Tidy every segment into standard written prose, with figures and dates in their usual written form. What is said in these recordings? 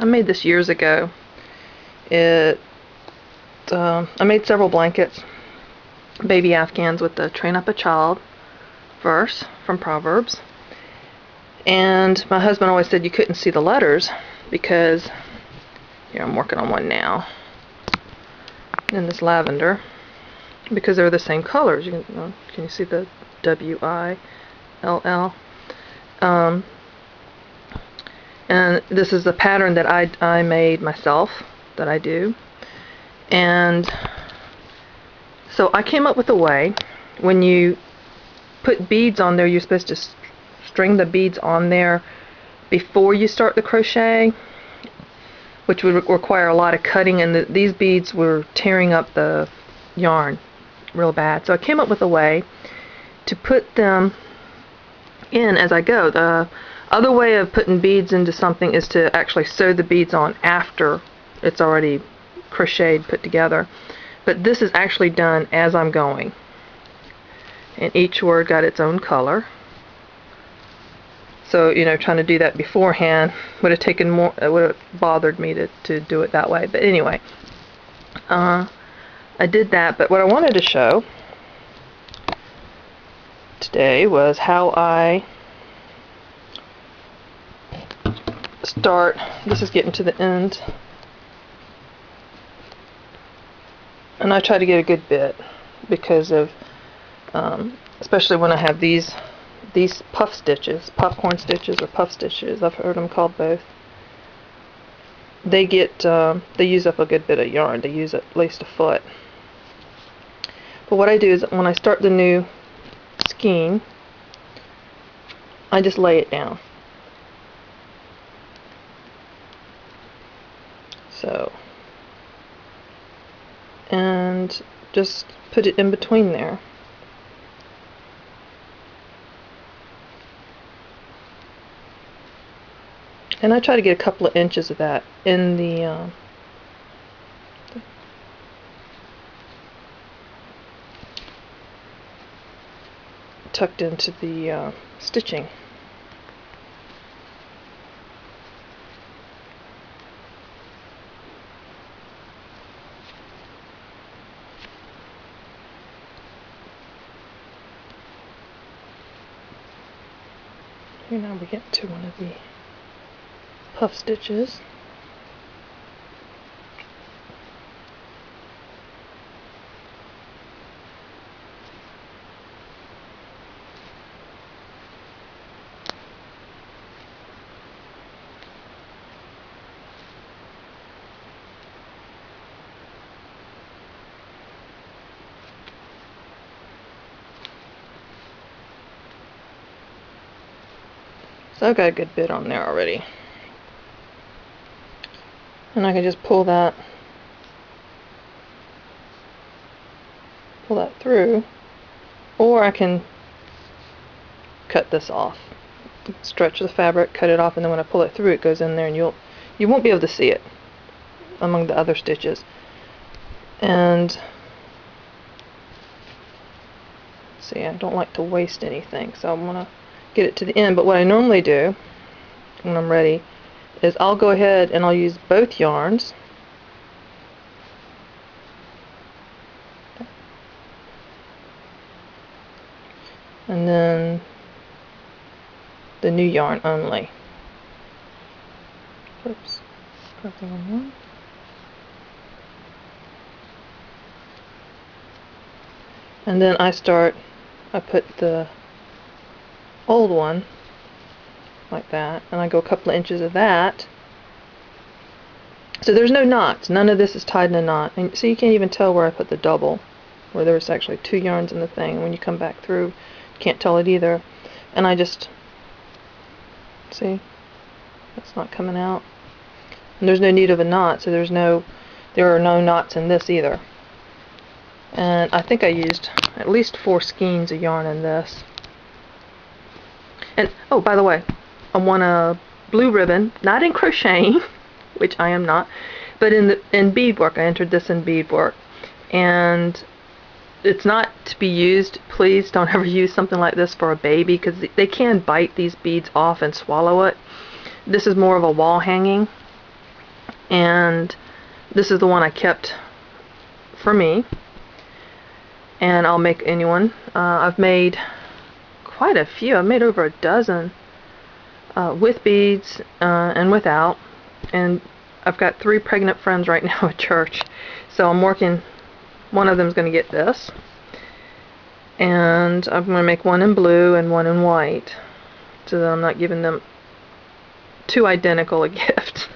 I made this years ago. I made several blankets, baby Afghans with the Train Up a Child verse from Proverbs. And my husband always said you couldn't see the letters because, here I'm working on one now, in this lavender, because they're the same colors. Can you see the W-I-L-L? And this is the pattern that I made myself, that I do. And so I came up with a way, when you put beads on there, you're supposed to string the beads on there before you start the crochet, which would require a lot of cutting, and these beads were tearing up the yarn real bad. So I came up with a way to put them in as I go. The other way of putting beads into something is to actually sew the beads on after it's already crocheted, put together. But this is actually done as I'm going. And each word got its own color. So, trying to do that beforehand would have taken more, it would have bothered me to do it that way. But anyway, I did that. But what I wanted to show today was how I start. This is getting to the end, and I try to get a good bit because of especially when I have these puff stitches, popcorn stitches or puff stitches, I've heard them called both. They use up a good bit of yarn. They use at least a foot. But what I do is when I start the new skein, I just lay it down. So, and just put it in between there. And I try to get a couple of inches of that in the tucked into the stitching. Here now we get to one of the puff stitches. So I've got a good bit on there already. And I can just pull that through, or I can cut this off, stretch the fabric, cut it off, and then when I pull it through, it goes in there, and you won't be able to see it among the other stitches. And see, I don't like to waste anything, so I'm gonna get it to the end. But what I normally do when I'm ready is I'll go ahead and I'll use both yarns. And then the new yarn only. Oops, got the wrong one. And then I put the old one like that, and I go a couple of inches of that. So there's no knots. None of this is tied in a knot. And so you can't even tell where I put the double, where there's actually two yarns in the thing. And when you come back through, you can't tell it either. And I just, see, that's not coming out. And there's no need of a knot, so there are no knots in this either. And I think I used at least 4 skeins of yarn in this. And, oh, by the way, I want a blue ribbon, not in crocheting, which I am not, but in beadwork. I entered this in beadwork, and it's not to be used. Please don't ever use something like this for a baby, because they can bite these beads off and swallow it. This is more of a wall hanging, and this is the one I kept for me, and I'll make anyone. I've made quite a few. I've made over a dozen with beads and without, and I've got 3 pregnant friends right now at church, so I'm working. One of them's going to get this, and I'm going to make one in blue and one in white, so that I'm not giving them too identical a gift.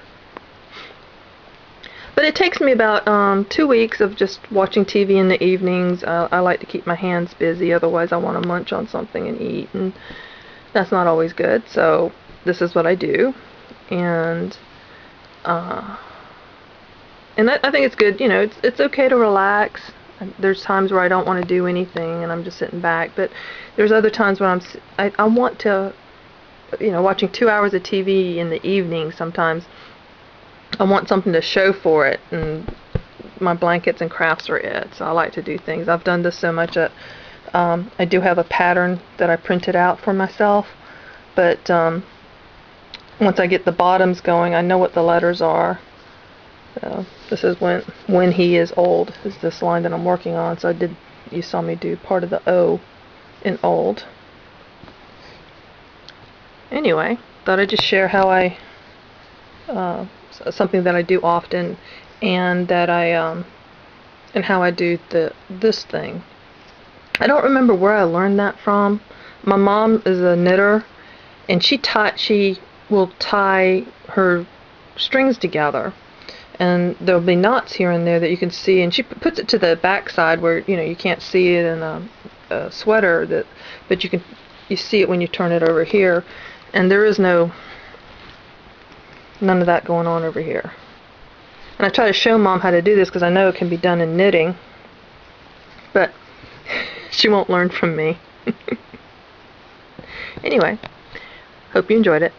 But it takes me about 2 weeks of just watching TV in the evenings. I like to keep my hands busy, otherwise I want to munch on something and eat, and that's not always good. So this is what I do, and I think it's good. You know, it's okay to relax. There's times where I don't want to do anything and I'm just sitting back, but there's other times when I want to, you know, watching 2 hours of TV in the evening. Sometimes I want something to show for it, and my blankets and crafts are it. So I like to do things. I've done this so much that I do have a pattern that I printed out for myself, but once I get the bottoms going, I know what the letters are. So this is when he is old, is this line that I'm working on. So you saw me do part of the O in old. Anyway, thought I'd just share how I something that I do often, and that and how I do this thing. I don't remember where I learned that from. My mom is a knitter, and she will tie her strings together, and there'll be knots here and there that you can see, and she puts it to the back side where, you know, you can't see it in a sweater, but you see it when you turn it over here, and there is none of that going on over here. And I try to show Mom how to do this because I know it can be done in knitting, but she won't learn from me. Anyway, hope you enjoyed it.